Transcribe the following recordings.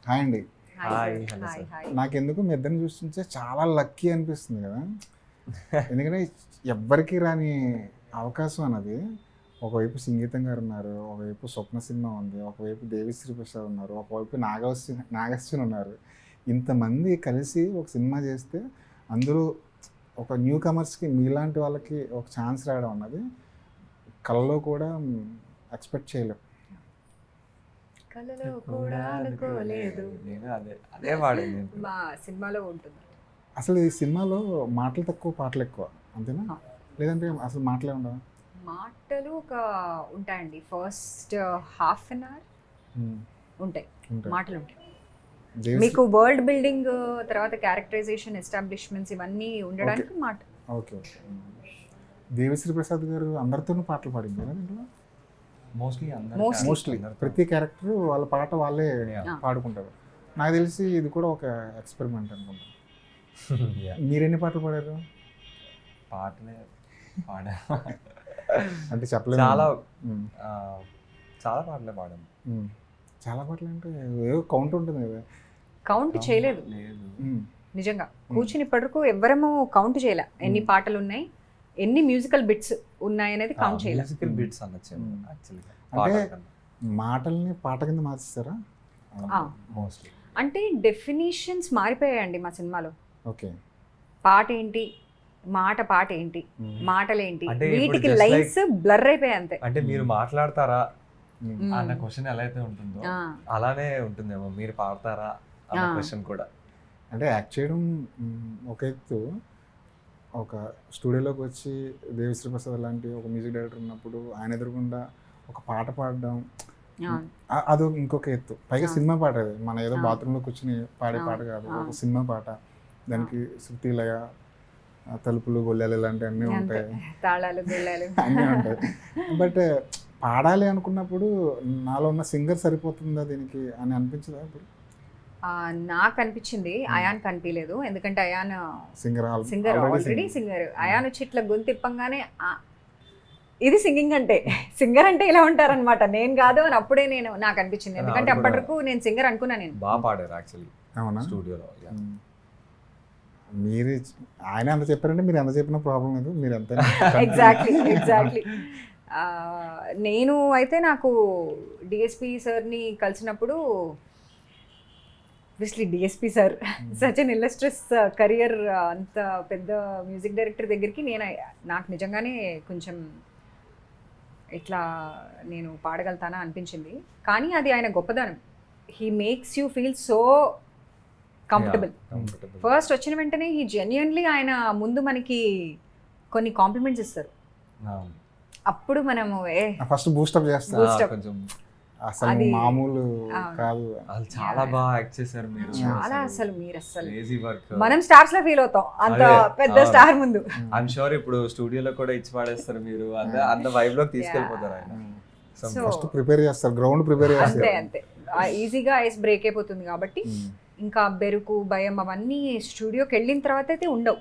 Hi అండి. Hi hello hi sir. Hi. నాకెందుకు మీ ఇద్దరిని చూస్తుంటే చాలా లక్కీ అనిపిస్తుంది కదా. ఎందుకంటే ఎవ్వరికి రాని అవకాశం అన్నది. ఒకవైపు సంగీతం గారు ఉన్నారు, ఒకవైపు స్వప్న సినిమా ఉంది, ఒకవైపు దేవిశ్రీ ప్రసాద్ ఉన్నారు, ఒకవైపు నాగశ్విన్ ఉన్నారు. ఇంతమంది కలిసి ఒక సినిమా చేస్తే అందరూ ఒక న్యూ కమర్స్కి మీలాంటి వాళ్ళకి ఒక ఛాన్స్ రావడం అన్నది కళలో కూడా ఎక్స్పెక్ట్ చేయలేం. కలలో కూడా అనుకోలేదు నేను అదే వాడాను నేను. మా సినిమాలో ఉంటుంది. అసలు ఈ సినిమాలో మాటలు తక్కువ పాటలు ఎక్కువ అంతేనా? ఆ. లేదంటే అసలు మాటలే ఉండవా? మాటలు ఒక ఉంటాయండి. ఫస్ట్ హాఫ్ అన్ అవర్ ఉంటాయి, ఉంటాయి. మాటలు ఉంటాయి. దేవిశ్రీ- మీకు వరల్డ్ బిల్డింగ్ తర్వాత క్యారెక్టరైజేషన్ ఎస్టాబ్లిష్మెంట్స్ ఇవన్నీ ఉండడానికి మాట. Okay okay. దేవిశ్రీ ప్రసాద్ గారు అందరితోనూ పాటలు పాడింది కదా దీంట్లో? మోస్ట్లీ మోస్ట్లీ ప్రతి క్యారెక్టర్ వాళ్ళ పాట వాళ్ళే Yeah. పాడుకుంటారు. నాకు తెలిసి ఇది కూడా ఒక ఎక్స్పెరిమెంట్ అనుకుంటా. మీరెన్ని పాటలు పాడారు? పాటలే పాడా అంటే చెప్పలేదు. చాలా ఉమ్, చాలా పాటలే పాడాము. ఉమ్. చాలా పాటలు అంటే ఏదో కౌంట్ ఉంటుంది కదా. కౌంట్ చేయలేదు లేదు. ఉమ్, నిజంగా. కూర్చుని ఇప్పటివరకు ఎవ్వరము కౌంట్ చేయలే ఎన్ని పాటలు ఉన్నాయి, ఎన్ని మ్యూజికల్ బిట్స్ ఉన్నాయి అనేది కౌంట్ చేయలే. మ్యూజికల్ బిట్స్ అనొచ్చు యాక్చువల్గా. అంటే మాటల్ని పాట కింద మార్చేస్తారా? మోస్ట్లీ అంటే డెఫినేషన్స్ మారిపోయాయండి మా సినిమాలో. ఓకే. పాట ఏంటి, పాట ఏంటి, మాటలేంటి, అంటే ఇప్పుడు వీటికి just లైన్స్ బ్లర్ అయిపోయాయి అంతే. అంటే మీరు మాట్లాడతారా ఉమ్. అన్న క్వశ్చన్ ఎలా అయితే ఉంటుందో ఆ. అలానే ఉంటుందేమో మీరు పాడతారా అన్న ఆ. క్వశ్చన్ కూడా. అంటే యాక్ట్ చేయడం ఒక ఎత్తు. ఒక స్టూడియోలోకి వచ్చి దేవిశ్రీ ప్రసాద్ లాంటి ఒక మ్యూజిక్ డైరెక్టర్ ఉన్నప్పుడు ఆయన ఎదురుగుండా ఒక పాట పాడడం అవును. అది ఇంకొక ఎత్తు. పైగా ఆ. సినిమా పాట అది. మన ఏదో ఆ. బాత్రూంలో కూర్చుని పాడే ఆ. పాట కాదు, ఆ. ఒక సినిమా పాట. దానికి శృతి లయ, తలుపులు గొల్లెలు ఇలాంటివి అన్నీ అంతే. ఉంటాయి, తాళాలు గుళ్ళాలు అన్నీ ఉంటాయి. బట్ పాడాలి అనుకున్నప్పుడు నాలో ఉన్న సింగర్ సరిపోతుందా దీనికి అని అనిపించదా ఇప్పుడు? నాకు అనిపించింది, అయాన్ కనిపించలేదు. ఎందుకంటే Ayan singer singer, already singer. Ayan వచ్చి ఇట్లా గొంతు తిప్పంగానే ఇది సింగింగ్ అంటే, సింగర్ అంటే ఇలా ఉంటారనమాట, నేను కాదు అని అప్పుడే నాకు అనిపించింది. ఎందుకంటే ఆవిడ కూడా- అప్పటి వరకు నేను సింగర్ అనుకున్నా. నేను బాగా పాడారు యాక్చువల్లీ అవునా? స్టూడియోలో. మీరు ఆయన ఎంత చెప్పారంటే మీరు ఎంత చెప్పినా ప్రాబ్లం లేదు. మీరు ఎంత ఎగ్జాక్ట్లీ నేను అయితే నాకు డిఎస్పి సార్ని కలిసినప్పుడు, obviously DSP sir such an illustrious career, అంత పెద్ద మ్యూజిక్ డైరెక్టర్ దగ్గరికి నాకు నిజంగానే కొంచెం ఇట్లా నేను పాడగలుగుతానా అనిపించింది. కానీ అది ఆయన గొప్పదనం. He makes you feel so comfortable. First వచ్చిన వెంటనే హీ జెన్యున్లీ ఆయన ముందు మనకి కొన్ని కాంప్లిమెంట్స్ ఇస్తారు. అప్పుడు మనము ఫస్ట్ బూస్టప్ చేస్తారు. Boost up. కొంచెం అసలు అది- మామూలు అవును. కాదు. వాళ్ళు చాలా బాగా యాక్ట్ చేశారు మీరు. చాలా మీరు అసలు క్రేజీ వర్క్. మనం స్టార్స్ లా ఫీల్ అవుతాం అంత అదే, పెద్ద అవును. స్టార్ ముందు. ఐఎమ్ షూర్ ఇప్పుడు స్టూడియోలో కూడా ఇచ్చి పాడేస్తారు మీరు. అంత వైబ్ లోకి తీసుకెళ్ళిపోతారు ఆయన. So, ఫస్ట్ ప్రిపేర్ చేస్తారు, గ్రౌండ్ ప్రిపేర్ అంతే చేస్తారు. అంతే ఈజీగా ఐస్ బ్రేక్ అయిపోతుంది కాబట్టి. ఇంకా బెరుకు భయం అవన్నీ స్టూడియోకి వెళ్ళిన తర్వాత అయితే ఉండవు.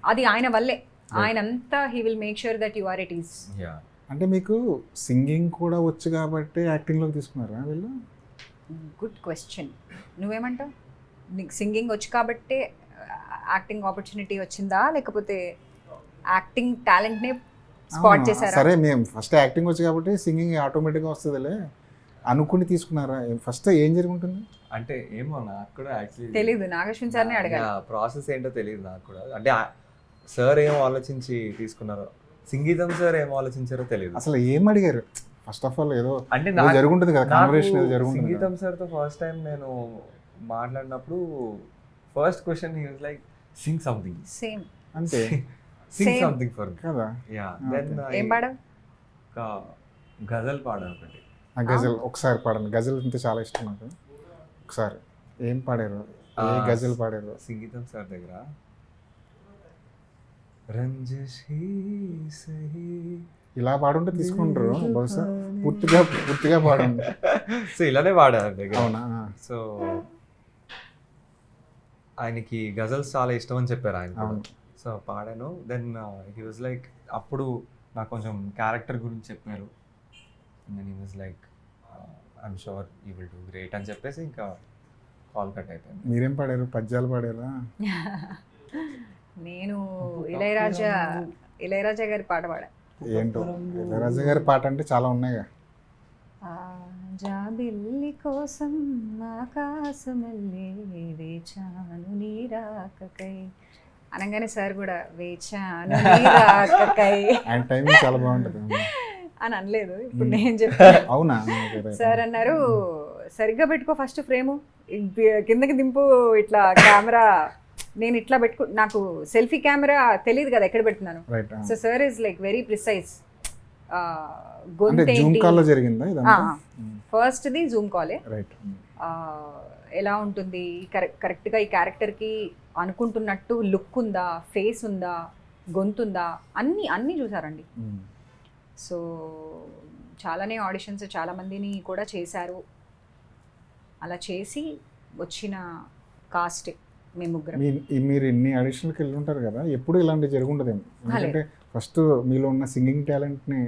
అది ఆయన వల్లే. ఆయన అంతా he will make sure that you are it is. Yeah. అంటే మీకు సింగింగ్ కూడా వచ్చు కాబట్టి యాక్టింగ్లోకి తీసుకున్నారా వీళ్ళు? Good question. నువ్వేమంటావు? నీకు సింగింగ్ వచ్చు కాబట్టి యాక్టింగ్ ఆపర్చునిటీ వచ్చిందా, లేకపోతే యాక్టింగ్ టాలెంట్నే స్పాట్ చేశారా? సరే, మేము ఫస్ట్ యాక్టింగ్ వచ్చు కాబట్టి సింగింగ్ ఆటోమేటిక్గా వస్తుందిలే అనుకుని తీసుకున్నారా? ఫస్ట్ ఏం జరిగి ఉంటుంది? అంటే ఏమో నాకు కూడా యాక్చువల్లీ తెలీదు. నాగశ్విన్ సార్ని అడగాలి. ప్రాసెస్ ఏంటో తెలియదు నాకు కూడా. అంటే సార్ ఏం ఆలోచించి తీసుకున్నారో, సంగీతం సార్ ఏం ఆలోచించారో తెలియదు. అసలు ఏం అడిగారు? ఫస్ట్ ఆఫ్ ఆల్ ఏదో అంటే జరుగుంటుంది కదా, కాన్వర్సేషన్ ఏదో జరుగుంటుంది కదా. సంగీతం సార్తో ఫస్ట్ టైం నేను మాట్లాడినప్పుడు first question he was like Singh something, same అంతే సింగ్ Same. సంథింగ్ ఫర్ కదా. యా. దెన్ ఏం పాడావు? ఒక గజల్ పాడా ఒకటి. ఆ గజల్ ఒకసారి పాడండి. గజల్ అంటే చాలా ఇష్టం నాకు. ఒకసారి ఏం పాడారు? ఏ గజల్ పాడారు? సంగీతం సార్ దగ్గర రంజషీ సహీ ఇలా పాడుంటే తీసుకుంటారు బహుశా. పూర్తిగా పాడండి. సో ఇలానే పాడారు దగ్గర. అవునా? సో ఆయనకి గజల్స్ చాలా ఇష్టం అని చెప్పారు ఆయన కూడా. అవును. సో పాడాను. దెన్ హీ వాజ్ లైక్, అప్పుడు నాకు కొంచెం క్యారెక్టర్ గురించి చెప్పారు. Then he was like I'm sure you will do great అని చెప్పేసి ఇంకా కాల్ కట్ అయిపోయింది. మీరేం పాడారు? పద్యాలు పాడారా? నేను ఇళయరాజా గారి పాట పాడా. ఏంటో ఇళయరాజా గారి పాట అంటే చాలా ఉన్నాయిగా. జాబిల్లి కోసం ఆకాశమల్లే వేచాను నీ రాకకై అనగానే సార్ కూడా వేచాను నీ రాకకై ఆయన టైమింగ్ చాలా బాగుంటుంది అని అనలేదు, ఇప్పుడు నేను చెప్పాను. అవునా? సార్ అన్నారు సరిగ్గా పెట్టుకో ఫస్ట్ ఫ్రేము, కిందకి దింపు, ఇట్లా కెమెరా నేను ఇట్లా పెట్టుకో, నాకు సెల్ఫీ కెమెరా తెలియదు కదా ఎక్కడ పెడుతున్నాను. Right. So sir is like very precise. అంటే జూమ్ కాల్ లో జరిగిందా ఇదంతా? ఫస్ట్ ది జూమ్ కాలే. రైట్. ఎలా ఉంటుంది కరెక్ట్గా ఈ క్యారెక్టర్కి అనుకుంటున్నట్టు లుక్ ఉందా, ఫేస్ ఉందా, గొంతుందా, అన్నీ చూసారండి. సో చాలానే ఆడిషన్స్ చాలామందిని కూడా చేశారు. అలా చేసి వచ్చిన కాస్ట్ మేము ముగ్గురం. మీరు ఇన్ని ఆడిషన్కి వెళ్ళి ఉంటారు కదా, ఎప్పుడు ఇలాంటివి జరుగుండదేమో. ఎందుకంటే ఫస్ట్ మీలో ఉన్న సింగింగ్ టాలెంట్ని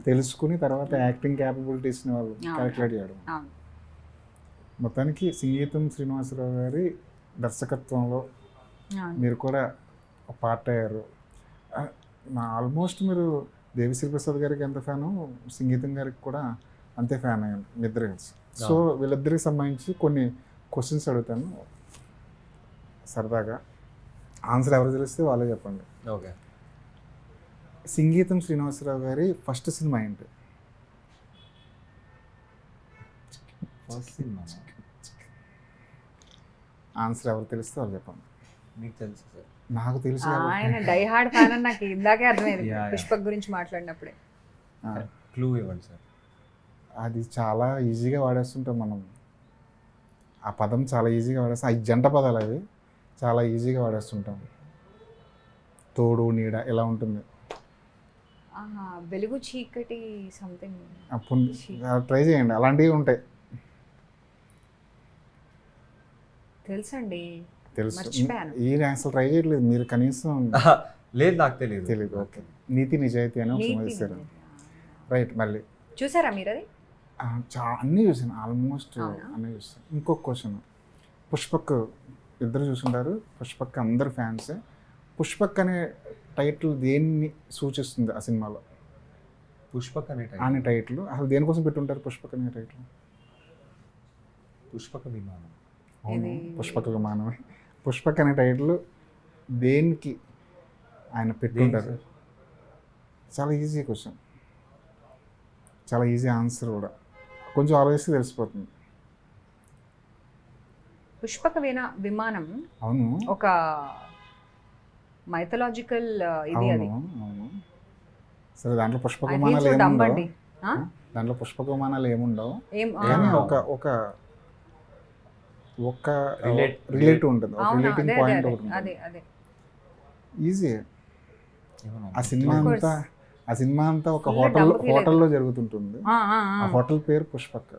తెలుసుకుని తర్వాత యాక్టింగ్ క్యాపబిలిటీస్ని వాళ్ళు క్యాలిక్యులేట్ చేయడం. మొత్తానికి సంగీతం శ్రీనివాసరావు గారి దర్శకత్వంలో మీరు కూడా పార్ట్ అయ్యారు. ఆల్మోస్ట్ మీరు దేవిశ్రీ ప్రసాద్ గారికి ఎంత ఫ్యాను, సంగీతం గారికి కూడా అంతే ఫ్యాన్ అయ్యాను మీ ఇద్దరు కలిసి. సో వీళ్ళిద్దరికి సంబంధించి కొన్ని క్వశ్చన్స్ అడుగుతాను, సరదాగా ఆన్సర్ ఎవరు తెలిస్తే వాళ్ళే చెప్పండి. ఓకే. సంగీతం శ్రీనివాసరావు గారి ఫస్ట్ సినిమా ఏంటి? ఆన్సర్ ఎవరు తెలిస్తే వాళ్ళు చెప్పండి. మీకు తెలుసు సార్? నాకు తెలుసు. ఆయన డై హార్డ్ ఫ్యాన్ అని నాకు ఇందాకే అర్థమైంది పుష్పక్ గురించి మాట్లాడినప్పుడే. క్లూ ఇవ్వండి సార్. అది చాలా ఈజీగా వాడేస్తుంటాం మనం, ఆ పదం చాలా ఈజీగా వాడేస్తాం. అవి జంట పదాలు, అవి చాలా ఈజీగా వాడేస్తుంటాం. తోడు నీడ ఎలా ఉంటుంది? వెలుగు చీకటి సంథింగ్. ట్రై చేయండి, అలాంటివి ఉంటాయి. తెలుసండి, తెలుసు. మర్చిపోయాను. ఈ అసలు ట్రై చేయట్లేదు మీరు కనీసం? లేదు, నాకు తెలియదు. తెలియదు. ఓకే. నీతి నిజాయితీ అని ఒక సినిమా చూసారు. రైట్. మళ్ళీ చూసారా మీరు అది? అన్నీ చూసాను, ఆల్మోస్ట్ అన్నీ చూసాను. ఇంకొక క్వశ్చన్, పుష్పక్ ఇద్దరు చూసుంటారు, పుష్పక్ అందరు ఫ్యాన్సే. పుష్పక్ అనే టైటిల్ దేన్ని సూచిస్తుంది ఆ సినిమాలో? పుష్పక్ అనే టైటిల్ అసలు దేనికోసం పెట్టుంటారు? పుష్పక్ అనే టైటిల్. పుష్పక విమానం. అవును, పుష్పక విమానమే. పుష్పక్ అనే టైటిల్ దేనికి ఆయన పెట్టుంటారు? చాలా ఈజీ క్వశ్చన్, చాలా ఈజీ ఆన్సర్ కూడా, కొంచెం ఆలోచిస్తే తెలిసిపోతుంది. పుష్పక విమానం. అవును, ఒక మైథలాజికల్ ఇది. అది అవును. సరే, దాంట్లో పుష్పక విమానాలు ఏముండవు, దాంట్లో పుష్పక విమానాలు ఏముండవు, కానీ ఒక రిలేటివ్ ఉంటుంది, ఒక రిలేటింగ్ పాయింట్ ఒకటి ఉంటుంది. ఈజీ. ఆ సినిమా అంతా ఒక హోటల్లో జరుగుతుంటుంది. ఆ హోటల్ పేరు పుష్పక్.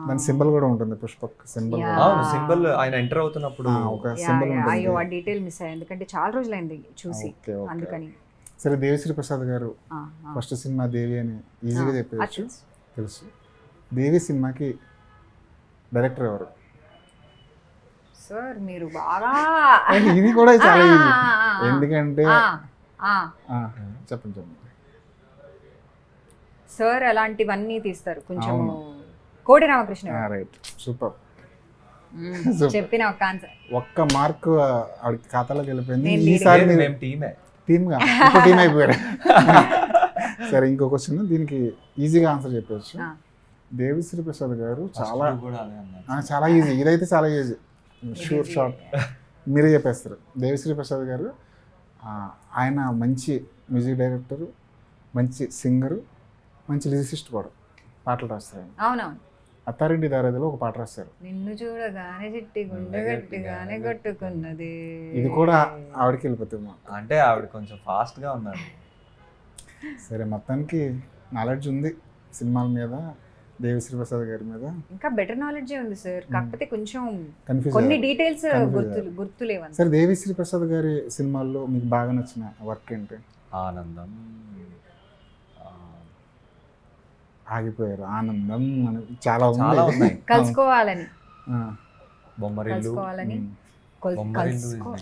దాని సింబల్ కూడా ఉంటుంది, పుష్పక్ సింబల్. అవును, సింబల్ ఆయన ఎంటర్ అవుతున్నప్పుడు ఒక సింబల్ ఉంటుంది. అయ్యో, ఆ డీటెయిల్ మిస్ అయ్యా, ఎందుకంటే చాలా రోజులైంది చూసి, అందుకని. సరే, దేవిశ్రీ ప్రసాద్ గారు ఫస్ట్ సినిమా దేవి అని ఈజీగా చెప్పవచ్చు, తెలుసు. దేవి సినిమాకి డైరెక్టర్ ఎవరు? సార్ మీరు బాగా ఇది కూడా చాలా ఈజీ, ఎందుకంటే చెప్పండి. సార్ అలాంటివన్నీ తీస్తారు కొంచెం. కోడి రామకృష్ణ. Right, super. చెప్పిన ఒక ఆన్సర్, ఒక్క మార్క్ ఆవిడ ఖాతాలోకి వెళ్ళిపోయింది. ఈసారి టీమ్ అయిపోయారు. సరే, ఇంకో క్వశ్చన్, దీనికి ఈజీగా ఆన్సర్ చెప్పవచ్చు. దేవిశ్రీ ప్రసాద్ గారు చాలా ఈజీ, ఇదైతే చాలా ఈజీ, షూర్ షార్ట్, మీరే చెప్పేస్తారు. దేవిశ్రీ ప్రసాద్ గారు ఆయన మంచి మ్యూజిక్ డైరెక్టరు, మంచి సింగరు, మంచి లిరిసిస్ట్ కూడా, పాటలు రాస్తారు. అవునవును. అత్తారింటి దారేదిలో ఒక పాట రాశారు, నిన్ను చూడగానే చిట్టి గుండె గట్టిగానే కొట్టుకున్నది. ఇది కూడా ఆవిడకి వెళ్ళిపోతుంది, అంటే ఆవిడ కొంచెం ఫాస్ట్గా ఉన్నారు. సరే, మొత్తానికి నాలెడ్జ్ ఉంది సినిమాల మీద, దేవిశ్రీ ప్రసాద్ గారి మీద. ఇంకా బెటర్ నాలెడ్జే ఉంది సార్, కాకపోతే కొంచెం కన్ఫ్యూజ్, కొన్ని డీటెయిల్స్ గుర్తులేవు. సరే, దేవిశ్రీ ప్రసాద్ గారి సినిమాల్లో మీకు బాగా నచ్చిన వర్క్ ఏంటి? ఆనందం. ఆగిపోయారు, ఆనందం అని చాలా ఉన్నాయి. కలుసుకోవాలని. బొమ్మరిల్లు. కలుసుకోవాలని బొమ్మరిల్లు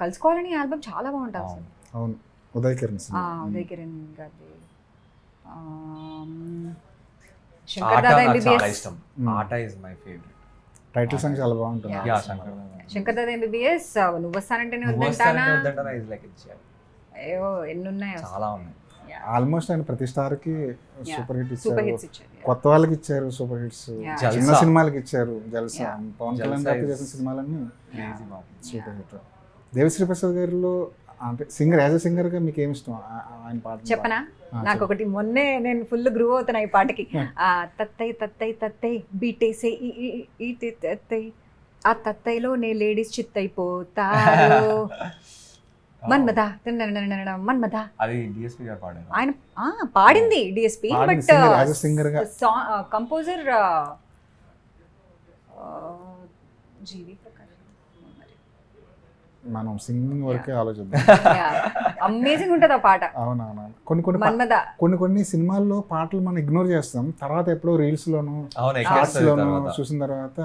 కలుసుకోవాలని ఆల్బమ్ చాలా బాగుంటుంది అసలు. అవును, ఉదయ్ కిరణ్ ఉదయ్ కిరణ్ గారి ఆట శంకర్ దాదా నాకు చాలా ఎంబీబీఎస్. ఇష్టం. ఆట is my favourite. Title song చాలా బాగుంటుంది. యా శంకర్ దాదా. శంకర్ దాదా ఎంబీబీఎస్, నువ్వు వస్తానంటేనే నువ్వు వద్దంటానా, వస్తానంటే వద్దంటానా is like it's ఏవో ఎన్ని ఉన్నాయో చాలా ఉన్నాయి. ఆల్మోస్ట్ ఆయన ప్రతి స్టార్ కి సూపర్ హిట్ సూపర్ ఇచ్చారు, హిట్స్ ఇచ్చారు. కొత్త వాళ్ళకి ఇచ్చారు సూపర్ హిట్స్, Yeah. చిన్న జల్సా. సినిమాలకి ఇచ్చారు జల్సా. Yeah. పవన్ కళ్యాణ్ జల్సా గారు is- చేసిన సినిమాలన్నీ Crazy బాబు. Super hit. దేవిశ్రీ ప్రసాద్ గారిలో అంటే సింగర్, యాజ్ ఎ సింగర్ గా మీకు ఏమి ఇష్టం ఆయన పాట? చెప్పనా, నాకు ఒకటి మొన్నే నేను ఫుల్ గ్రూవ్ అవుతున్నా ఈ పాటకి. తత్తై తత్తై తత్తై బీటేసే ఈ తత్తై, ఆ తత్తైలో నే లేడీస్ చిత్తైపోతారు మన్మద మన్మద. అది డిఎస్పి గారు పాడారు. ఆయన పాడింది డిఎస్పి, పాడింది but singer, as a singer గా. కంపోజర్ జీవి ప్రకాష్. మనం సింగింగ్ వరకే ఆలోచిద్దాం. అమేజింగ్ ఉంటుంది ఆ పాట అవునవును, కొన్ని కొన్ని మన్మద. కొన్ని సినిమాల్లో పాటలు మనం ఇగ్నోర్ చేస్తాం, తర్వాత ఎప్పుడో రీల్స్ లోను అవును, షార్ట్స్ ఎక్కేస్తుంది లోను తర్వాత. చూసిన తర్వాత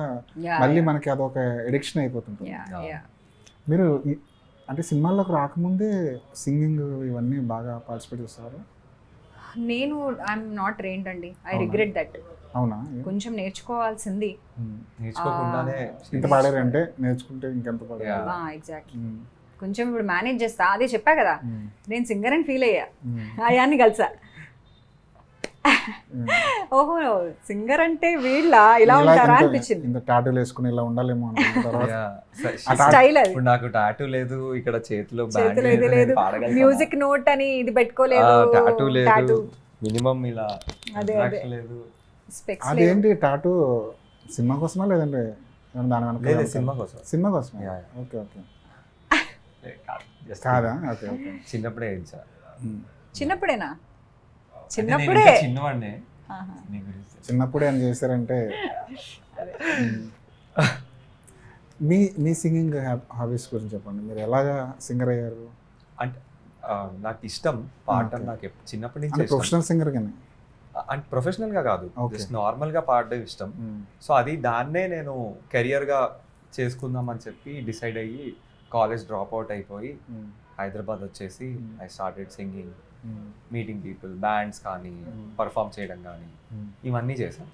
Yeah, మళ్ళీ yeah. మనకి అదొక ఎడిక్షన్ అయిపోతుంటుంది. Yeah, yeah. మీరు అంటే సినిమాల్లోకి రాకముందే సింగింగ్ ఇవన్నీ బాగా పార్టిసిపేట్ చేస్తారు? నేను ఐఎమ్ నాట్ ట్రైన్డ్ అండి, ఐ అవునా? Regret that. అవునా? కొంచెం నేర్చుకోవాల్సింది. నేర్చుకోకుండానే ఇంత పాడారంటే నేర్చుకుంటే ఇంకెంత పాడారు. Yeah. ఎగ్జాక్ట్లీ. కొంచెం ఇప్పుడు మేనేజ్ చేస్తా, అదే చెప్పా కదా, నేను సింగర్ అని ఫీల్ అయ్యా, మ్మ్. అయాన్ని కలిసా. మ్మ్. ఓహో సింగర్ అంటే వీళ్ళ ఇలా ఉంటారా అనిపించింది. ఇంత టాటూలు వేసుకుని ఇలా ఉండాలేమో అనుకున్న తర్వాత స్టైల్ అది. ఇప్పుడు నాకు టాటూ లేదు, ఇక్కడ చేతిలో చేతులు ఇది లేదు, మ్యూజిక్ నోట్ అని ఇది పెట్టుకోలేదు, టాటూ లేదు, tattoo. మినిమం ఇలా అదే, attraction లేదు. Specs లేదు. అదేంటి టాటూ సినిమా కోసమా లేదంటే ఏమన్నా దాని వెనక లేదు, సినిమా కోసం. సినిమా కోసమా? Yeah, yeah. Okay okay. కాదు, just కాదా? Okay okay. చిన్నప్పుడే వేయించా. చిన్నప్పుడేనా? అంటే నేను చిన్నప్పుడే ఇంకా చిన్నవాడినే. ఆహా. నీ గురించి చిన్నప్పుడే ఏం చేశారంటే మీ సింగింగ్ హాబీస్ గురించి చెప్పండి. మీరు ఎలాగా సింగర్ అయ్యారు? అంటే నాకు ఇష్టం పాడటం. Okay. నాకు చిన్నప్పటి నుంచి అంటే ఇష్టం. ప్రొఫెషనల్ సింగర్ గానే? అంటే ప్రొఫెషనల్ గా కాదు, Okay. జస్ట్ నార్మల్ గా పాడడం ఇష్టం. సో అది దాన్నే నేను కెరియర్ గా చేసుకుందాం అని చెప్పి డిసైడ్ అయ్యి కాలేజ్ డ్రాప్ అవుట్ అయిపోయి హైదరాబాద్ వచ్చేసి I started singing, meeting people, bands కానీ పర్ఫామ్ చేయడం కానీ ఇవన్నీ చేశాను.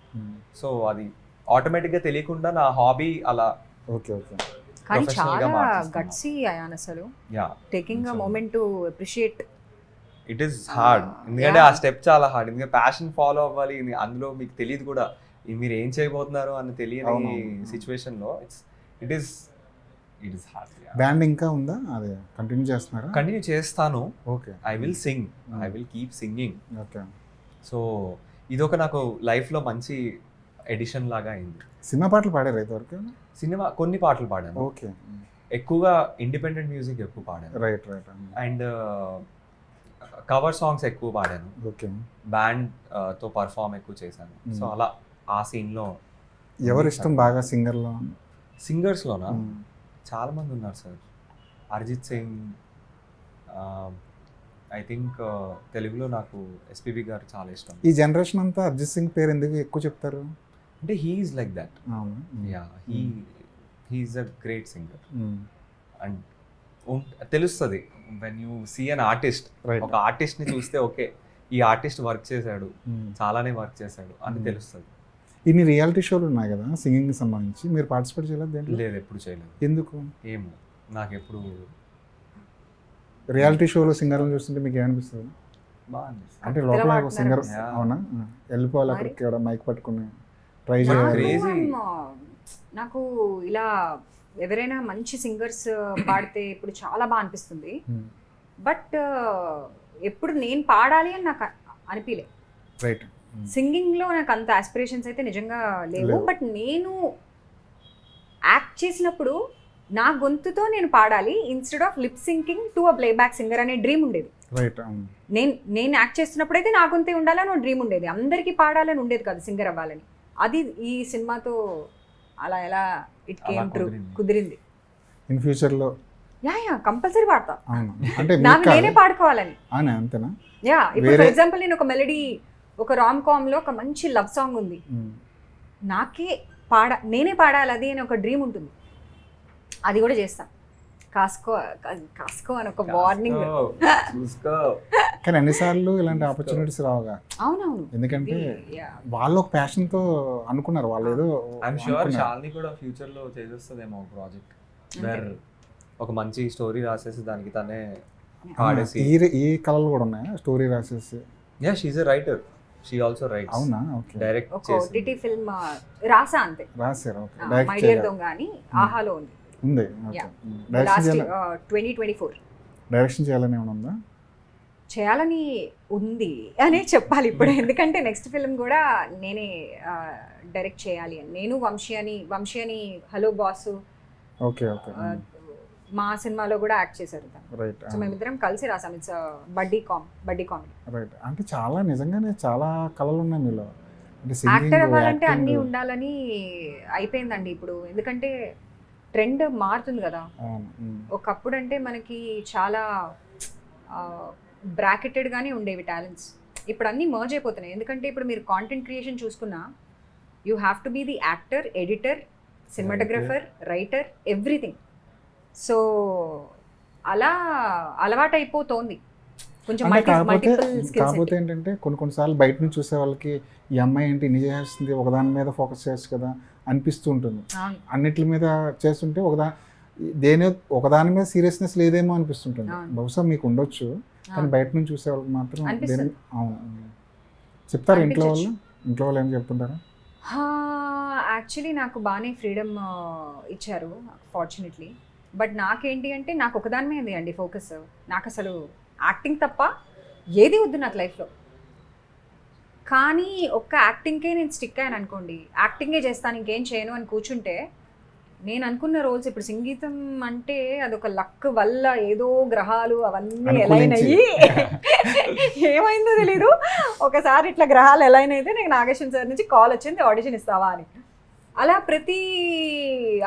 సో అది ఆటోమేటిక్గా తెలియకుండా నా హాబీ అలా. Okay okay. కానీ Professional గా చాలా మార్చేస్తున్నా. గట్సీ అయ్యాను అసలు, యా టేకింగ్ అ కొంచెం. Moment to appreciate. It is hard, ఎందుకంటే Yeah. ఆ స్టెప్ చాలా హార్డ్. ఎందుకంటే ప్యాషన్ ఫాలో అవ్వాలి, అందులో మీకు తెలియదు కూడా మీరు ఏం చేయబోతున్నారు అని తెలియని అవునవును. సిచ్యువేషన్ లో ఇట్ ఈస్ హార్డ్. బ్యాండ్ ఇంకా ఉందా? అదే కంటిన్యూ చేస్తున్నారా? కంటిన్యూ చేస్తాను. Okay I will sing, I will keep singing. Okay. So ఇదొక నాకు లైఫ్లో మంచి ఎడిషన్ లాగా అయింది. సినిమా పాటలు పాడారు ఇంతవరకు? సినిమా కొన్ని పాటలు పాడాను, ఓకే. ఎక్కువగా ఇండిపెండెంట్ మ్యూజిక్ ఎక్కువ పాడాను, right right. And cover songs ఎక్కువ పాడాను, ఓకే. బ్యాండ్ తో పర్ఫామ్ ఎక్కువ చేశాను. సో అలా ఆ సీన్లో. ఎవరు ఇష్టం బాగా సింగర్లో? సింగర్స్లోనా చాలా మంది ఉన్నారు sir. Arijit Singh, I think తెలుగులో నాకు ఎస్పీబీ గారు చాలా ఇష్టం. ఈ జనరేషన్ అంతా అరిజిత్ సింగ్ పేరు ఎందుకు ఎక్కువ చెప్తారు? అంటే హీఈస్ లైక్ దట్. అవును. Yeah, he's a great singer. And తెలుస్తుంది when you see an artist. Right. ఒక ఆర్టిస్ట్ ని చూస్తే ఓకే ఈ ఆర్టిస్ట్ వర్క్ చేశాడు, చాలానే వర్క్ చేశాడు అని తెలుస్తుంది. ఇన్ని రియాలిటీ షోలు ఉన్నాయి కదా సింగింగ్ సంబంధించి, మీరు పార్టిసిపేట్ చేయలేదు దేంట్లో? లేదు, ఎప్పుడు చేయలేదు. ఎందుకు? ఏమో నాకు ఎప్పుడు రియాలిటీ షోలో సింగర్లను చూస్తుంటే మీకు ఏమనిపిస్తుంది? బాగా అనిపిస్తుంది. అంటే లోపల ఒక సింగర్, Yeah. అవునా, వెళ్ళిపోవాలి అక్కడికి, ఇక్కడ మైక్ పట్టుకుని ట్రై నాకు చేయాలి. Crazy. నాకు ఇలా ఎవరైనా మంచి సింగర్స్ పాడితే ఇప్పుడు చాలా బాగా అనిపిస్తుంది, బట్ ఎప్పుడు నేను పాడాలి అని నాకు అనిపించలే. రైట్. సింగింగ్లో నాకు అంత ఆస్పిరేషన్స్ అయితే నిజంగా లేవు, లేవు. బట్ నేను యాక్ట్ చేసినప్పుడు నా గొంతుతో నేను పాడాలి instead of lip sinking to a playback singer అనే డ్రీమ్ ఉండేది. రైట్. నేను యాక్ట్ చేస్తున్నప్పుడైతే నా గొంతే ఉండాలని ఒక డ్రీమ్ ఉండేది, అందరికీ పాడాలని ఉండేది కాదు సింగర్ అవ్వాలని. అది ఈ సినిమాతో అలా ఎలా ఇట్ కేమ్ ట్రూ, కుదిరింది. ఇన్ ఫ్యూచర్లో? యా కంపల్సరీ పాడతా. అవును. అంటే నాకు నేనే పాడుకోవాలని. అవునా? అంతేనా? యా, ఇప్పుడు వేరే- ఫర్ ఎగ్జాంపుల్ నేను ఒక మెలడీ, ఒక రామ్ కామ్ లో ఒక మంచి లవ్ సాంగ్ ఉంది, నాకే నేనే పాడాలి అది అని ఒక డ్రీమ్ ఉంటుంది, అది కూడా చేస్తాను. కాస్కో కాస్కో అని ఒక వార్నింగ్. చూసుకో. కానీ అన్నిసార్లు ఇలాంటి ఆపర్చునిటీస్ రావుగా. అవునవును, ఎందుకంటే వాళ్ళు ఒక ప్యాషన్ తో అనుకున్నారు, వాళ్ళు ఏదో ఐఎమ్ షూర్ శాలిని కూడా ఫ్యూచర్ లో చేసేస్తుందేమో ప్రాజెక్ట్ వేర్ ఒక మంచి స్టోరీ రాసేసి దానికి తనే పాడేసి. ఈ కళలు కూడా ఉన్నాయా స్టోరీ రాసేసి? Yeah, she is a writer, she also rights. అవునా? ఓకే. డైరెక్ట్ ఒక ఓటీటీ ఫిల్మ్ రాసా అంతే. రాశారు. ఓకే. మై డైరెక్ట్ డియర్ దొంగ అని ఆహాలో ఉంది. ఉంది. Yeah. డైరెక్షన్ లాస్ట్ చేయాలి, 2024 డైరెక్షన్ చేయాలని ఏమైనా ఉందా? చేయాలని ఉంది అనే చెప్పాలి ఇప్పుడు, ఎందుకంటే నెక్స్ట్ ఫిల్మ్ కూడా నేనే డైరెక్ట్ చేయాలి అని. నేను వంశీ అని హలో బాసు ఓకే. ఓకే. మా సినిమాలో కూడా యాక్ట్ చేశారు తను. రైట్. సో మేమిద్దరం కలిసి రాసాం. ఇట్స్ బడ్డీ కామెడీ. రైట్. అంటే చాలా నిజంగానే చాలా కళలు ఉన్నాయి మీలో. అంటే యాక్టర్ అవ్వాలంటే అన్నీ ఉండాలని అయిపోయిందండి ఇప్పుడు, ఎందుకంటే ట్రెండ్ మారుతుంది కదా. ఒకప్పుడు అంటే మనకి చాలా బ్రాకెటెడ్గానే ఉండేవి టాలెంట్స్, ఇప్పుడు అన్నీ మర్జ్ అయిపోతున్నాయి. ఎందుకంటే ఇప్పుడు మీరు కాంటెంట్ క్రియేషన్ చూసుకున్నా you have to be the actor, editor, cinematographer, writer, everything. So అలా అలవాటు అయిపోతోంది కొంచెం. కాకపోతే ఏంటంటే కొన్నిసార్లు బయట నుంచి చూసే వాళ్ళకి ఈ అమ్మాయి ఏంటి ఇన్ని చేస్తుంది, ఒకదాని మీద ఫోకస్ చేయొచ్చు కదా అనిపిస్తూ ఉంటుంది. అన్నిటి మీద చేస్తుంటే ఒకదాని మీద సీరియస్నెస్ లేదేమో అనిపిస్తుంటుంది. బహుశా మీకు ఉండొచ్చు, కానీ బయట నుంచి చూసే వాళ్ళకి మాత్రం అవును చెప్తారు. ఇంట్లో వాళ్ళు ఏం చెప్తుంటారు? యాక్చువల్లీ నాకు బాగానే ఫ్రీడమ్ ఇచ్చారు ఫార్చునేట్లీ. బట్ నాకేంటి అంటే నాకు ఒకదాని మీద అండి ఫోకస్. నాకు అసలు యాక్టింగ్ తప్ప ఏది వద్దు నాకు లైఫ్లో. కానీ ఒక్క యాక్టింగ్కే నేను స్టిక్ అయ్యాను అనుకోండి, యాక్టింగే చేస్తాను ఇంకేం చేయను అని కూర్చుంటే, నేను అనుకున్న రోల్స్ ఇప్పుడు సంగీతం అంటే అదొక లక్ వల్ల ఏదో గ్రహాలు అవన్నీ ఎలైన్ అయ్యి ఏమైందో తెలీదు. ఒకసారి ఇట్లా గ్రహాలు ఎలైన్ అయితే నాకు నాగేశ్వర సార్ నుంచి కాల్ వచ్చింది, ఆడిషన్ ఇస్తావా అని. అలా ప్రతి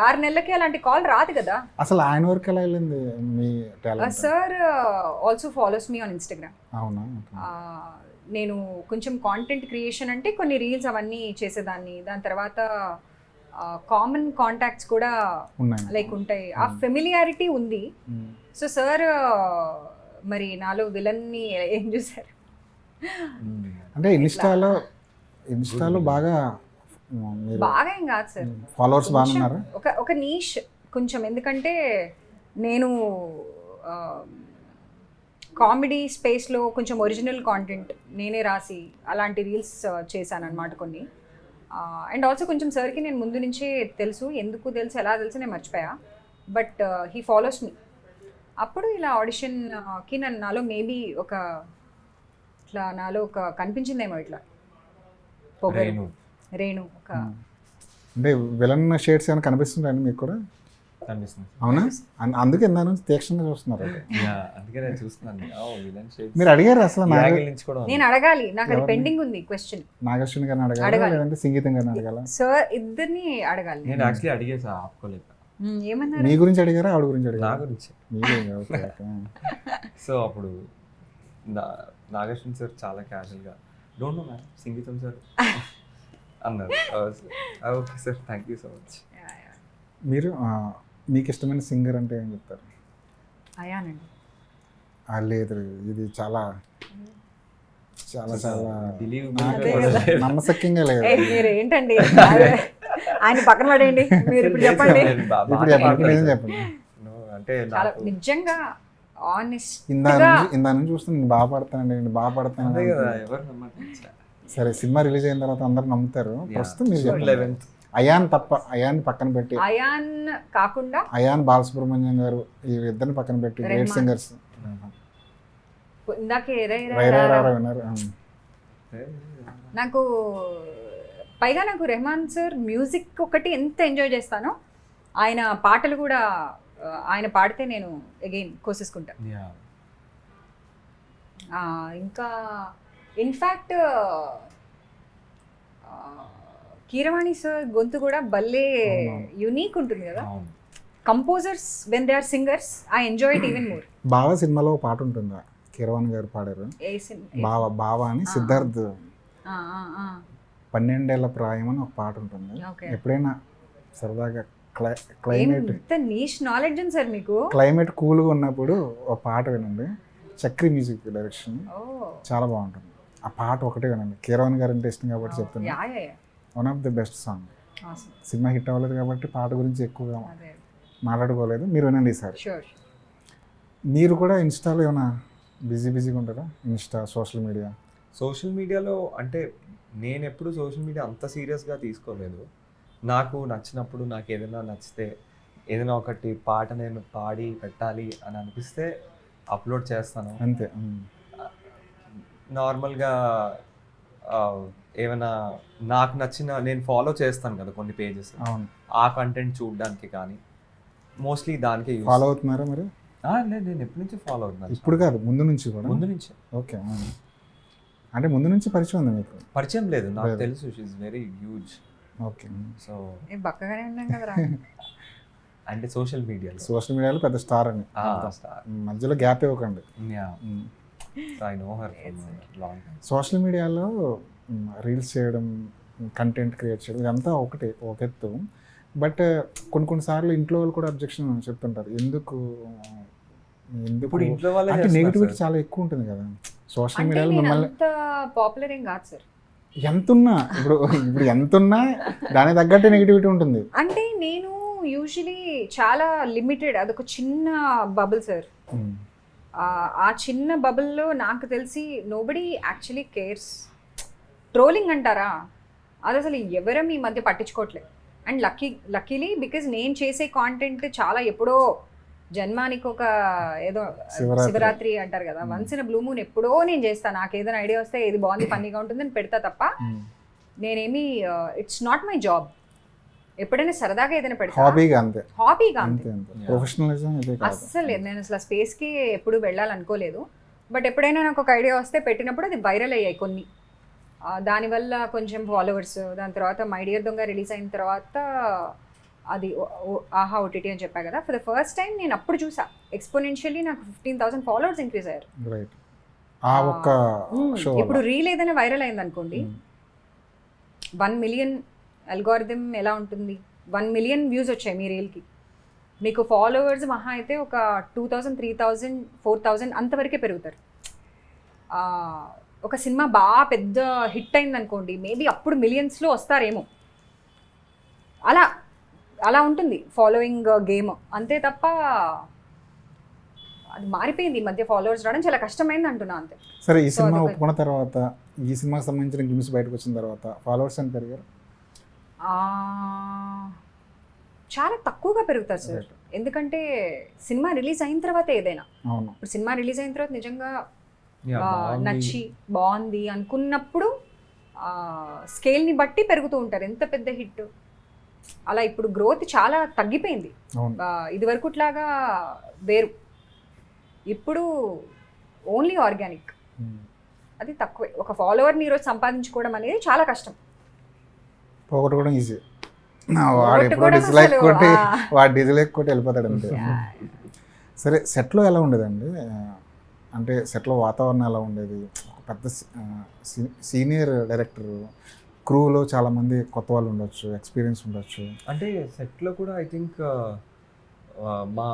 6 నెలలకి అలాంటి కాల్ రాదు కదా. అసలు ఆయన వరకు ఎలా వెళ్ళింది మీ talent? Sir also follows me on Instagram. అవునా? నేను కొంచెం కాంటెంట్ క్రియేషన్ అంటే కొన్ని రీల్స్ అవన్నీ చేసేదాన్ని. దాని తర్వాత కామన్ కాంటాక్ట్స్ కూడా లైక్ ఉంటాయి, ఆ ఫెమిలియారిటీ ఉంది. సో సార్ మరి నాలో విలన్ని ఏం చూసారు అంటే ఇన్స్టాలో బాగా ఏం కాదు సార్, ఫాలోవర్స్ బాగున్నారు. ఒక నీష్ కొంచెం, ఎందుకంటే నేను కామెడీ స్పేస్లో కొంచెం ఒరిజినల్ కాంటెంట్ నేనే రాసి అలాంటి రీల్స్ చేశాను అనమాట కొన్ని. అండ్ ఆల్సో కొంచెం సార్కి నేను ముందు నుంచే తెలుసు, ఎందుకు తెలుసు ఎలా తెలుసు నేను మర్చిపోయా. బట్ హీ ఫాలోస్ మీ. అప్పుడు ఇలా ఆడిషన్కి నాలో మేబీ నాలో ఒక కనిపించిందేమో ఇట్లా రేణు ఒక అంటే విలన్ షేడ్స్ ఏమైనా కనిపిస్తుంటాయండి మీకు కూడా? కనిపిస్తుంది. అవునా? అందుకే ఇందా నుంచి తీక్షణంగా చూస్తున్నారు. మీరు అడిగారు అసలు? నేను అడగాలి, నాకు అది పెండింగ్ ఉంది క్వశ్చన్. నాగేశ్వరి గారిని అడగాలి లేదంటే సంగీతం గారిని అడగాల? సార్ ఇద్దరిని అడగాలి. నేను యాక్చువల్లీ అడిగేసా, ఆపుకోలేక. ఏమన్నారు? మీ గురించి అడిగారా ఆవిడ గురించి అడిగారా? నా గురించి. సో అప్పుడు నాగేశ్వరి సార్ చాలా క్యాజువల్గా డోంట్ నో మ్యామ్ సంగీతం సార్ అన్నారు. Okay sir, thank you so much. మీరు మీకు ఇష్టమైన సింగర్ అంటే ఏం చెప్తారు? అయానండి. లేదు, ఇది చాలా చాలా చాలా బిలీవ్ నమ్మశక్యంగా లేదు. మీరు ఏంటండి ఆయన పక్కన పడేయండి, మీరు ఇప్పుడు చెప్పండి. చెప్పండి. అంటే నిజంగా ఆనెస్ట్ ఇందా నుంచి చూస్తాను, నేను బాగా పడతానండి, నేను బాగా పడతాను. సరే, సినిమా రిలీజ్ అయిన తర్వాత అందరు నమ్ముతారు. ప్రస్తుతం మీరు చెప్పండి. అయాన్ తప్ప, అయాన్ పక్కన పెట్టి, అయాన్ కాకుండా అయాన్, బాలసుబ్రహ్మణ్యం గారు ఈ ఇద్దరిని పక్కన పెట్టి గ్రేట్ సింగర్స్. ఇందాకే విన్నారు. నాకు పైగా నాకు రెహమాన్ సార్ మ్యూజిక్ ఒకటి ఎంత ఎంజాయ్ చేస్తానో, ఆయన పాటలు కూడా ఆయన పాడితే నేను అగైన్ కోసేసుకుంటా. ఇంకా ఇన్ఫ్యాక్ట్ కీరవాణి సార్ గొంతు కూడా భలే యునీక్ ఉంటుంది కదా. Composers when they are singers I enjoy it even more. బావా సినిమాలో పాట ఉంటుందా కీరవాణి గారు పాడారు? బావా అని సిద్ధార్థ్ 12 ప్రాయం అని ఒక పాట ఉంటుంది. ఓకే. ఎప్పుడైనా సరదాగా క్లైమేట్ ఎంత నీష్ నాలెడ్జ్ ఉంది సార్ మీకు. క్లైమేట్ కూల్గా ఉన్నప్పుడు ఒక పాట వినండి, చక్రి మ్యూజిక్ డైరెక్షన్, ఓ చాలా బాగుంటుంది. ఆ పాట ఒకటే వినండి. కీరవాణి గారు అంటే ఇష్టం కాబట్టి చెప్తున్నా, yeah yeah yeah. One of the best song. Awesome. Cinema hit అవ్వలేదు కాబట్టి పాట గురించి ఎక్కువగా అదే మాట్లాడుకోలేదు. మీరు వినండి ఈసారి. షూర్. మీరు కూడా ఇన్స్టాలో ఏమైనా బిజీగా ఉంటారా? Insta, social media? సోషల్ మీడియాలో అంటే నేను ఎప్పుడు సోషల్ మీడియా అంత సీరియస్గా తీసుకోలేదు. నాకు నచ్చినప్పుడు, నాకు ఏదైనా నచ్చితే, ఏదైనా ఒకటి పాట నేను పాడి పెట్టాలి అని అనిపిస్తే అప్లోడ్ చేస్తాను అంతే. నార్మల్గా. ఏమైనా నాకు నచ్చిన, నేను ఫాలో చేస్తాను కదా కొన్ని పేజెస్, అవును. ఆ కంటెంట్ చూడడానికి కానీ మోస్ట్లీ దానికే యూస్. ఫాలో అవుతున్నారా మరి? లేదు, నేను ఎప్పటి నుంచి ఫాలో అవుతున్నాను. ఇప్పుడు కాదు, ముందు నుంచి కూడా? ముందు నుంచి. ఓకే. అంటే ముందు నుంచి పరిచయం ఉంది మీకు? పరిచయం లేదు, నాకు లేదు. తెలుసు she is very huge. Okay. So నేను బక్కగానే ఉన్నాం కదరా. అంటే సోషల్ మీడియాలో సోషల్ మీడియాలో పెద్ద స్టార్ అని. మధ్యలో గ్యాప్ ఇవ్వకండి. I know her long time. Social మీడియాలో రీల్స్ చేయడం, కంటెంట్ క్రియేట్ చేయడం ఇదంతా ఒక ఎత్తు. బట్ కొన్నిసార్లు ఇంట్లో వాళ్ళు కూడా అబ్జెక్షన్ చెప్తుంటారు. ఎందుకు ఇప్పుడు ఇంట్లో వాళ్ళే అంటే చేస్తున్నారు నెగిటివిటీ సార్. చాలా ఎక్కువ ఉంటుంది కదా సోషల్ అంటే మీడియాలో. నేను మిమ్మల్ని అంత పాపులర్ ఏం కాదు సార్. ఎంతున్నా ఇప్పుడు ఎంతున్నా దానికి తగ్గట్టే నెగిటివిటీ ఉంటుంది. అంటే నేను యూజువలీ చాలా లిమిటెడ్, అదొక చిన్న బబుల్ సార్. ఆ చిన్న బబుల్లో నాకు తెలిసి నోబడీ యాక్చువల్లీ కేర్స్. ట్రోలింగ్ అంటారా, అది అసలు ఎవరం ఈ మధ్య పట్టించుకోవట్లేదు. అండ్ లక్కీలీ బికాజ్ నేను చేసే కాంటెంట్ చాలా ఎప్పుడో జన్మానికి ఒక ఏదో శివరాత్రి అంటారు కదా, వన్స్ ఇన్ బ్లూ మూన్ ఎప్పుడో నేను చేస్తాను. నాకు ఏదైనా ఐడియా వస్తే ఇది బాగుంది ఫన్నీగా ఉంటుంది అని పెడతా తప్ప నేనేమి ఇట్స్ నాట్ మై జాబ్. ఎప్పుడైనా సరదాగా ఏదైనా పెడతా, హాబీగా అంతే. హాబీగా అంతే అంతే. అంతే. ప్రొఫెషనలిజం ఇదే కాదు. అస్సలు లేదు, నేను అసలు స్పేస్కి ఎప్పుడు వెళ్ళాలనుకోలేదు. బట్ ఎప్పుడైనా నాకు ఒక ఐడియా వస్తే పెట్టినప్పుడు అది వైరల్ అయ్యాయి కొన్ని. దానివల్ల కొంచెం ఫాలోవర్స్, దాని తర్వాత మై డియర్ దొంగ రిలీజ్ అయిన తర్వాత అది ఆహా ఓటీటీ అని చెప్పా కదా, ఫర్ ద ఫస్ట్ టైం నేను అప్పుడు చూసా ఎక్స్పోనెన్షియల్లీ నాకు 15,000 ఫాలోవర్స్ ఇంక్రీజ్ అయ్యారు. రైట్. ఆ ఒక్క షో ఇప్పుడు రీల్ ఏదైనా వైరల్ అయింది అనుకోండి, 1 మిలియన్ అల్గోరిథం ఎలా ఉంటుంది, 1 మిలియన్ వ్యూస్ వచ్చాయి మీ రీల్కి, మీకు ఫాలోవర్స్ మహా అయితే ఒక 2,000, 3,000, 4,000 అంతవరకే పెరుగుతారు. ఒక సినిమా బాగా పెద్ద హిట్ అయింది అనుకోండి, మేబీ అప్పుడు మిలియన్స్లో వస్తారేమో. అలా అలా ఉంటుంది ఫాలోయింగ్ గేమ్, అంతే తప్ప అది మారిపోయింది. ఈ మధ్య ఫాలోవర్స్ రావడం చాలా కష్టమైంది అంటున్నా అంతే. సరే, ఈ సినిమా ఒప్పుకున్న తర్వాత, ఈ సినిమాకి సంబంధించిన గ్లిమ్స్ బయటకు వచ్చిన తర్వాత ఫాలోవర్స్ అని పెరిగారు? చాలా తక్కువగా పెరుగుతారు సార్, ఎందుకంటే సినిమా రిలీజ్ అయిన తర్వాత ఏదైనా. అవును. ఇప్పుడు సినిమా రిలీజ్ అయిన తర్వాత నిజంగా బాగుంది. నచ్చి బాగుంది అనుకున్నప్పుడు స్కేల్ని బట్టి పెరుగుతూ ఉంటారు, ఎంత పెద్ద హిట్. అలా ఇప్పుడు గ్రోత్ చాలా తగ్గిపోయింది. అవును. ఇది వరకుట్లాగా వేరు, ఇప్పుడు ఓన్లీ ఆర్గానిక్. అది తక్కువే. ఒక ఫాలోవర్ని ఈరోజు సంపాదించుకోవడం అనేది చాలా కష్టం. పోగొట్టుకోవడం ఈజీ. వాడు ఎప్పుడో డిస్లైక్ కొట్టి వెళ్ళిపోతాడు అంతే. సరే, సెట్లో ఎలా ఉండేదండి? అంటే సెట్లో వాతావరణం ఎలా ఉండేది? ఒక పెద్ద సీనియర్ డైరెక్టర్, క్రూలో చాలామంది కొత్త వాళ్ళు ఉండొచ్చు, ఎక్స్పీరియన్స్ ఉండొచ్చు. అంటే సెట్లో కూడా ఐ థింక్ మా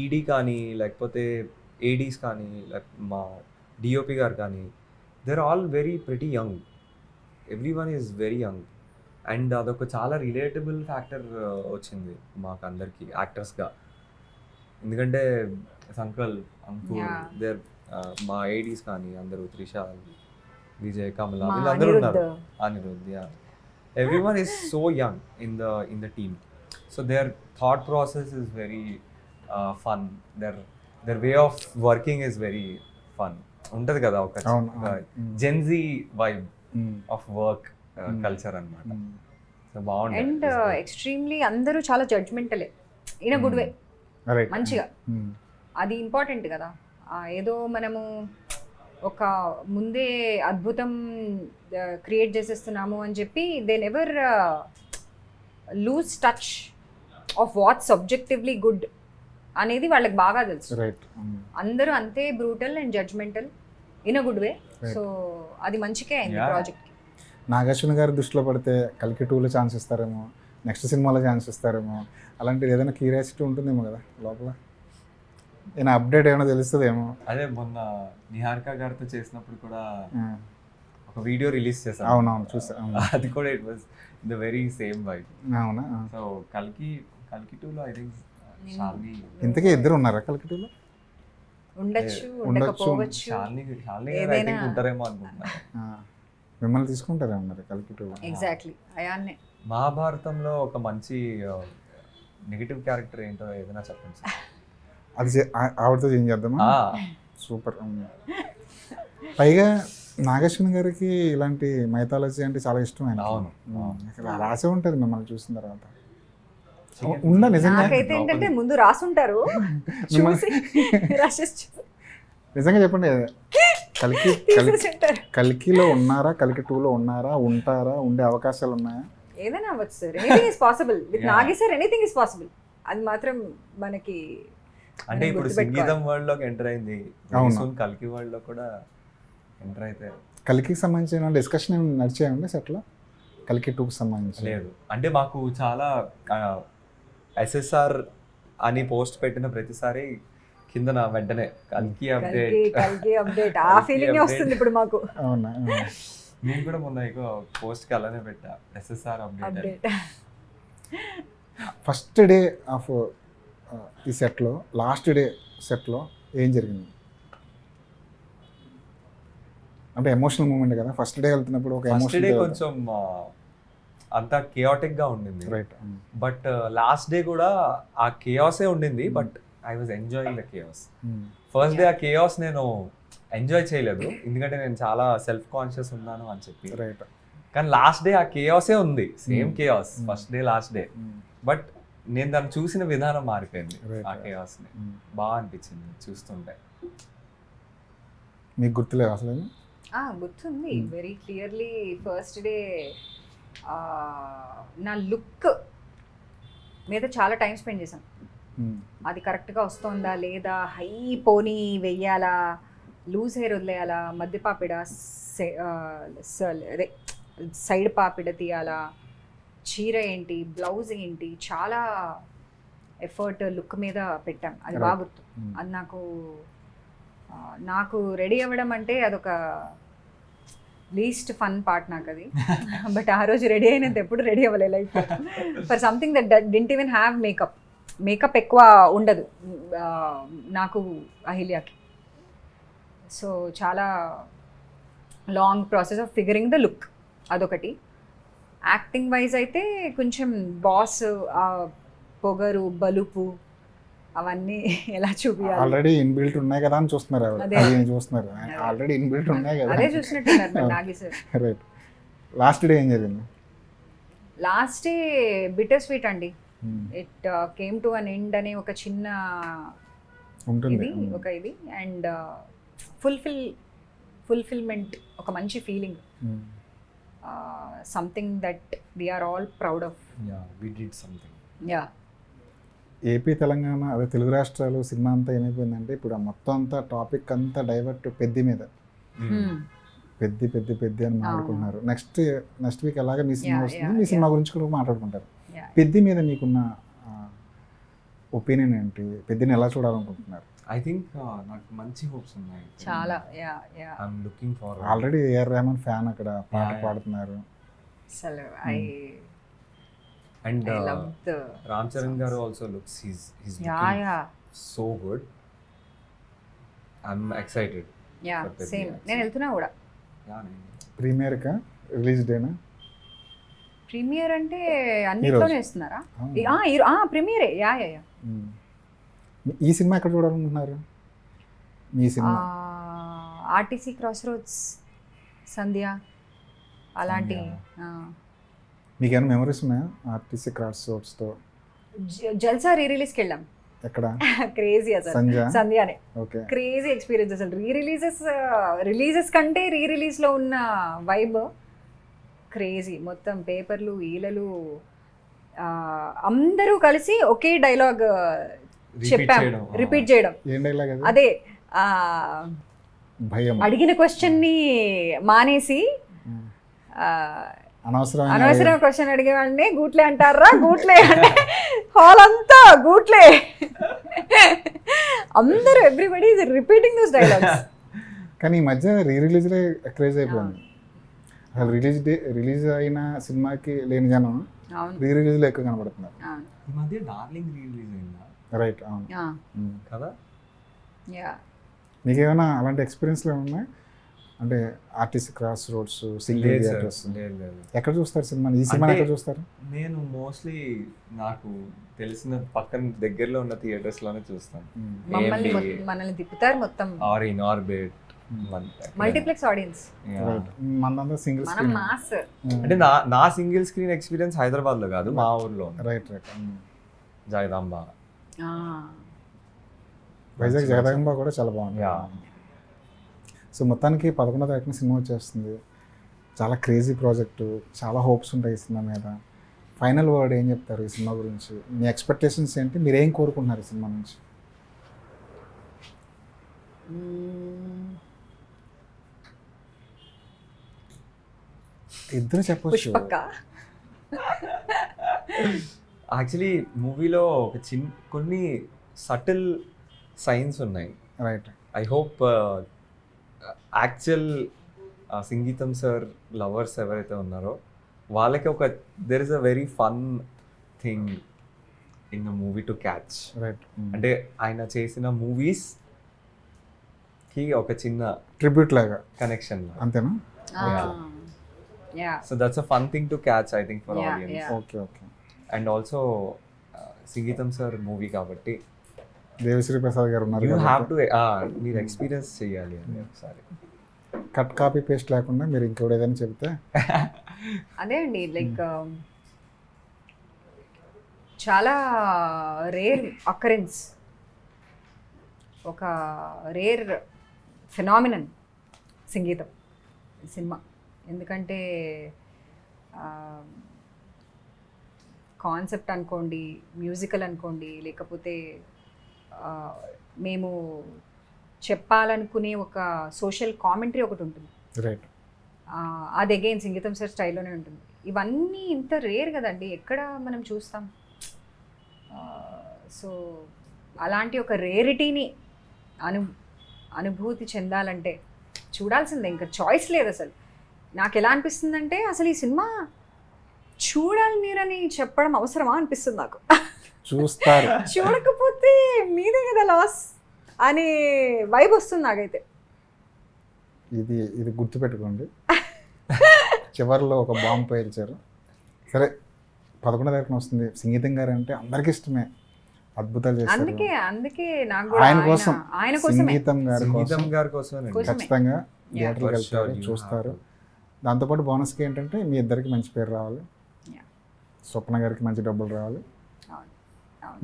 ఈడీ కానీ, లేకపోతే ఏడీస్ కానీ, మా డిఓపి గారు కానీ, they are all very pretty young. Everyone is very young. And అదొక చాలా రిలేటబుల్ ఫ్యాక్టర్ వచ్చింది మాకు అందరికి యాక్టర్స్గా. ఎందుకంటే సంకల్, అంకుల్, దేర్ మా ఏడీస్ కానీ అందరూ, త్రిష, విజయ్, కమల, వీళ్ళందరూ ఉన్నారు. Anirudh, everyone is so young in the team. So their thought process is very fun. Their way of working is very fun. ఉంటుంది కదా ఒక Gen Z vibe of work culture అన్నమాట. సో బాగుంది. అండ్ ఎక్స్ట్రీమ్లీ అందరూ చాలా జడ్జ్మెంటలే, ఇన్ అ గుడ్ వే, మంచిగా. అది important కదా. ఏదో మనము ఒక ముందే అద్భుతం క్రియేట్ చేసేస్తున్నాము అని చెప్పి they never lose touch of what's objectively good అనేది వాళ్ళకి బాగా తెలుసు. అందరూ అంతే brutal and judgmental in a good way. So అది మంచికే అయింది ప్రాజెక్ట్కి. నాగార్జున గారి దృష్టిలో పడితే కల్కి 2లో ఛాన్స్ ఇస్తారేమో, నెక్స్ట్ సినిమాలో ఛాన్స్ ఇస్తారేమో, అలాంటిది ఏదైనా క్యూరియాసిటీ ఉంటుందేమో కదా లోపల, ఏమైనా అప్డేట్ ఏమైనా తెలుస్తుందేమో. అదే మొన్న నిహారిక గారితో చేసినప్పుడు కూడా ఒక వీడియో రిలీజ్ చేశాను. అవునవును చూసా. అది కూడా it was the very same vibe. అవునా? సో కల్కి 2లో ఐ థింక్ షాలిని ఇంతకీ ఇద్దరు ఉన్నారా కల్కి 2లో? ఉండొచ్చు, ఉండకపోవచ్చు. షాలిని గారు ఐ థింక్ ఉంటారేమో అనుకుంటున్నాను. మిమ్మల్ని తీసుకుంటారే ఉన్నారు కల్కి 2లో. ఎగ్జాక్ట్లీ అయాన్నే. మహాభారతంలో ఒక మంచి నెగిటివ్ క్యారెక్టర్ ఏంటో ఏదైనా చెప్పండి సార్. అది ఆవిడతో చేంజ్ చేద్దామా? సూపర్. పైగా నాగార్జున గారికి ఇలాంటి మైథాలజీ అంటే చాలా ఇష్టం ఆయన. అవును. రాసే ఉంటుంది మిమ్మల్ని చూసిన తర్వాత. ఉందా నిజంగా? నాకైతే ఏంటంటే ముందు రాసుంటారు, చూసి రాసేసి నిజంగా చెప్పండి, కల్కి తీసేసుంటారు. కల్కిలో ఉన్నారా, కల్కి 2లో ఉన్నారా, ఉంటారా, ఉండే అవకాశాలు ఉన్నాయా? ఏదైనా అవ్వచ్చు sir, anything is possible with Nagi sir, anything is possible. అది మాత్రం మనకి అంటే ఇప్పుడు సంగీతం వరల్డ్ లోకి ఎంటర్ అయింది, కల్కి వరల్డ్ లో కూడా ఎంటర్ అయితే. కల్కికి సంబంధించిన డిస్కషన్ ఏమైనా నడిచాయండి సెట్లో? కల్కి 2కి సంబంధించి లేదు. అంటే మాకు చాలా ఎస్ఎస్ఆర్ అని పోస్ట్ పెట్టిన ప్రతిసారి కింద నా వెంటనే కల్కి అప్డేట్ ఆ ఫీలింగ్ వస్తుంది ఇప్పుడు మాకు. అవునా? నేను కూడా మొన్న పోస్ట్ కి అలానే పెట్టా, SSR update. First day of ఈ సెట్లో, లాస్ట్ డే సెట్లో ఏం జరిగింది? అంటే ఎమోషనల్ మూమెంట్ కదా, ఫస్ట్ డే వెళ్తున్నప్పుడు ఒక ఫస్ట్ డే కొంచెం అంతా కేయాటిక్ గా ఉండింది. రైట్. బట్ లాస్ట్ డే కూడా ఆ కేయాసే ఉండింది, but I was enjoying the chaos. First day ఆ కేయాస్ నేను ఎంజాయ్ చేయలేదు, ఎందుకంటే నేను చాలా సెల్ఫ్ కాన్షియస్ ఉన్నాను అని చెప్పి. రైట్. కానీ లాస్ట్ డే ఆ కేయాసే ఉంది, same chaos first day last day. But నేను దాన్ని చూసిన విధానం మారిపోయింది, ఆ కేయాస్ ని. బాగా అనిపించింది చూస్తుంటే. మీకు గుర్తులేదు అసలు? గుర్తుంది వెరీ క్లియర్లీ. ఫస్ట్ డే నా లుక్ మీద చాలా టైం స్పెండ్ చేశాం. అది కరెక్ట్గా వస్తుందా లేదా, హై పోనీ వెయ్యాలా, లూజ్ హెయిర్ వదిలేయాలా, మధ్య పాపిడ అదే సైడ్ పాపిడ తీయాలా, చీర ఏంటి, బ్లౌజ్ ఏంటి, చాలా ఎఫర్ట్ లుక్ మీద పెట్టాం. అది బాగా గుర్తు. అది నాకు రెడీ అవ్వడం అంటే అదొక లీస్ట్ ఫన్ పార్ట్ నాకు అది. బట్ ఆ రోజు రెడీ అయినంత ఎప్పుడు రెడీ అవ్వలే life for something that didn't even have makeup ఎక్కువ ఉండదు నాకు, అహిల్యాకి. సో చాలా long process of figuring the look, అదొకటి. యాక్టింగ్ వైజ్ అయితే కొంచెం బాస్, పొగరు, బలుపు అవన్నీ ఎలా చూపించాలి, ఆల్రెడీ ఇన్బిల్ట్ ఉన్నాయి కదా అని చూస్తున్నారు. చూస్తున్నారు ఆల్రెడీ ఇన్బిల్ట్ ఉన్నాయి కదా, అదే చూసినట్టున్నారు Nagi sir. Right. Last day ఏం జరిగింది? లాస్ట్ డే బిటర్ స్వీట్ అండి. It came to an end అనే ఒక చిన్న ఉంటుంది, ఇది అండ్ ఫుల్ఫిల్మెంట్, ఒక మంచి feeling, something that we are all proud of. We did something. Yeah. AP, Telangana, అదే తెలుగు రాష్ట్రాలు సినిమా అంతా ఏమైపోయిందంటే ఇప్పుడు మొత్తం అంతా టాపిక్ అంతా డైవర్ట్ పెద్ది మీద. పెద్ది అని మాట్లాడుకుంటున్నారు. నెక్స్ట్ వీక్ అలాగే మీ సినిమా వస్తుంది, మీ సినిమా గురించి కూడా మాట్లాడుకుంటారు. పెద్ది మీద మీకున్న ఒపీనియన్ ఏంటి? పెద్దిని ఎలా చూడాలనుకుంటున్నారు? ఐ థింక్ నాకు మంచి హోప్స్ ఉన్నాయి చాలా. I'm looking for. Already AR Rahman fan అక్కడ పాట పాడుతున్నారు. And Ram Charan garu also looks he's looking so good. I'm excited. Yeah, same. నేను వెళ్తున్నా కూడా. ప్రీమియర్ కా రిలీజ్ డేనా? ప్రీమియర్ అంటే అన్నిట్లోనే ఇస్తున్నారా? ప్రీమియరే. యా. ఈ సినిమా ఎక్కడ చూడాలనుకుంటున్నారు? మీ సినిమా ఆర్టీసీ క్రాస్ రోడ్స్, సంధ్య అలాంటి. మీకు ఏమైనా మెమరీస్ ఉన్నాయా ఆర్టీసీ క్రాస్ రోడ్స్తో? జల్సా రిలీజ్కి వెళ్ళాం. ఎక్కడ? క్రేజీ అసలు. సంధ్యానే. ఓకే. క్రేజీ ఎక్స్పీరియన్స్ అసలు. రిలీజెస్ కంటే రిలీజ్లో ఉన్న వైబ్ క్రేజీ. మొత్తం పేపర్లు, ఈలలు, అందరూ కలిసి ఒకే డైలాగ్ చెప్పాం, రిపీట్ చేయడం. ఏం డైలాగ్ అది? అదే భయం. అడిగిన క్వశ్చన్ని మానేసి అనవసరం క్వశ్చన్ అడిగేవాడిని గూట్లే అంటారా గూట్లే అంటే హాల్ అంతా గూట్లే అందరూ everybody is repeating those dialogues. కానీ ఈ మధ్య రిలీజ్లే క్రేజ్ అయిపోయింది. అసలు రిలీజ్ అయిన సినిమాకి లేని జనం రిలీజ్లో ఎక్కువ కనబడుతున్నారు. ఈ మధ్య డార్లింగ్ రిలీజ్ అయిందా? రైట్, అవును కదా. నీకేమైనా అలాంటి ఎక్స్పీరియన్స్లు ఏమన్నా? అంటే artist cross roads, single theatres ఎక్కడ చూస్తారు సినిమాని? ఈ సినిమా ఎక్కడ చూస్తారు? నేను మోస్ట్లీ నాకు తెలిసిన పక్కన దగ్గరలో ఉన్న థియేటర్స్ లోనే చూస్తాను. మనల్ని తిప్పుతారు మొత్తం. Are in orbit, multiplex audience. మనందరూ సింగిల్ మనం స్క్రీన్. మాస్. అంటే నా సింగిల్ స్క్రీన్ ఎక్స్పీరియన్స్ హైదరాబాద్ లో కాదు, మా ఊర్లో రైట్ జగదాంబ. వైజాగ్ జగదాంబ కూడా చాలా బాగుంది. సో మొత్తానికి 11వ తారీఖున సినిమా వచ్చేస్తుంది. చాలా క్రేజీ ప్రాజెక్టు, చాలా హోప్స్ ఉంటాయి ఈ సినిమా మీద. ఫైనల్ వర్డ్ ఏం చెప్తారు ఈ సినిమా గురించి? మీ ఎక్స్పెక్టేషన్స్ ఏంటి? మీరు ఏం కోరుకుంటున్నారు ఈ సినిమా నుంచి? ఇద్దరు చెప్పొచ్చు. యాక్చువల్లీ మూవీలో ఒక కొన్ని సటిల్ సైన్స్ ఉన్నాయి. రైట్. ఐ హోప్ యాక్చువల్ సంగీతం సార్ లవర్స్ ఎవరైతే ఉన్నారో వాళ్ళకి ఒక there is a very fun thing in the movie to catch. Right. అంటే ఆయన చేసిన మూవీస్కి ఒక చిన్న ట్రిబ్యూట్ లాగా కనెక్షన్, అంతేనా? So that's a fun thing to catch I think for audience. Okay okay. And also సంగీతం సార్ మూవీ కాబట్టి దేవిశ్రీ ప్రసాద్ గారు ఉన్నారు. యూ హ్యావ్ టు మీరు ఎక్స్పీరియన్స్ చేయాలి అని ఒకసారి. కట్ కాపీ పేస్ట్ లేకుండా మీరు ఇంకోటి ఏదైనా చెప్తే. అదే అండి, లైక్ చాలా రేర్ అకరెన్స్, ఒక రేర్ ఫినామినన్ సంగీతం సినిమా. ఎందుకంటే కాన్సెప్ట్ అనుకోండి, మ్యూజికల్ అనుకోండి, లేకపోతే మేము చెప్పాలనుకునే ఒక సోషల్ కామెంటరీ ఒకటి ఉంటుంది. రైట్. అది అగైన్ సంగీతం సార్ స్టైల్లోనే ఉంటుంది. ఇవన్నీ ఇంత రేర్ కదండి, ఎక్కడ మనం చూస్తాం. సో అలాంటి ఒక రేరిటీని అనుభూతి చెందాలంటే చూడాల్సిందే, ఇంకా చాయిస్ లేదు అసలు. నాకు ఎలా అనిపిస్తుందంటే అసలు ఈ సినిమా చూడాలి మీరని చెప్పడం అవసరమా అనిపిస్తుంది నాకు. చూస్తారు, చూడకపోతే మీదే కదా లాస్ అనే వైబ్ వస్తుంది నాకైతే. ఇది గుర్తుపెట్టుకోండి. చివరిలో ఒక బాంబు పేల్చారు. సరే, 11వ తారీఖున వస్తుంది. సంగీతం గారు అంటే అందరికి ఇష్టమే, అద్భుతాలు చేస్తారు. అందుకే నాకు కూడా ఆయన కోసమే, సంగీతం గారి కోసం కోసమే ఖచ్చితంగా థియేటర్కి వెళ్తారు, చూస్తారు. దాంతోపాటు బోనస్కి ఏంటంటే మీ ఇద్దరికి మంచి పేరు రావాలి, స్వప్న గారికి మంచి డబ్బులు రావాలి,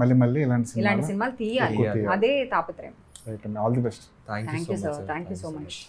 మళ్ళీ ఇలాంటి సినిమాలు తీయాలి, అదే తాపత్రయం. రైట్ అండి, all the best. Thank you so much.